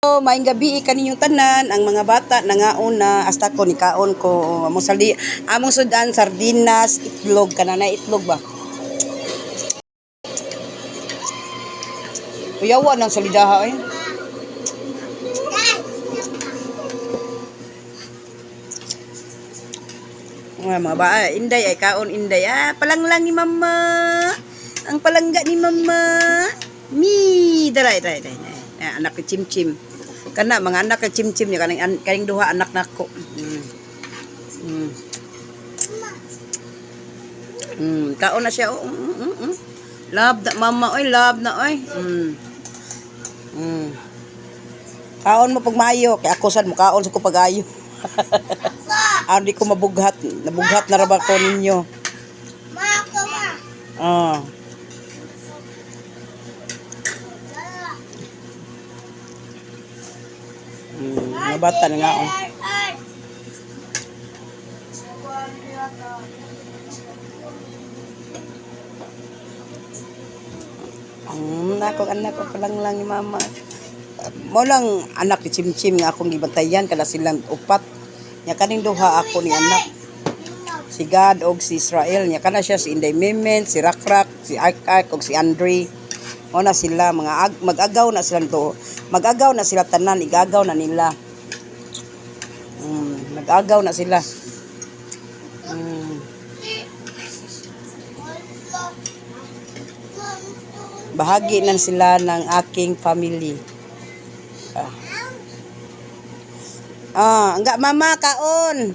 Maayong gabi kaninyong tanan, ang mga bata nangaon na hasta ko ni kaon ko among sudan sardinas, itlog kanana itlog ba. Kuyawa nang solidaha eh. Mga ba, inday ay kaon inday. Palanglang ni mama. Ang palangga ni mama. Daray. Anak ni Chimchim. Kana mga anak ni Chimchim niya kaning duha anak nako. Kaon na siya. Love na mama oy, love na oy. Kaon mo pag maayo, kay ako sad mo kaon sa ko pagayo. Di ko mabughat. Nabughat na ra ba ko ninyo? Mga bata na nga anak ko lang ni mama. Mo lang anak ni Chimchim nga akong gibantayan kada silang upat. Nya kaning duha ako ni anak. Si God og si Israel nya kana siya si Inday Memen, si Rakrak, si Ark og si Andre. Mo na sila mga mag-agaw na sila to. Mag-agaw na sila tanan, igagaw na nila. Nag-agaw na sila. Bahagi nan sila ng aking family. Enggak mama kaon.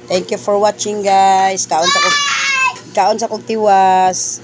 Thank you for watching guys. Kaon sa kog tiwas.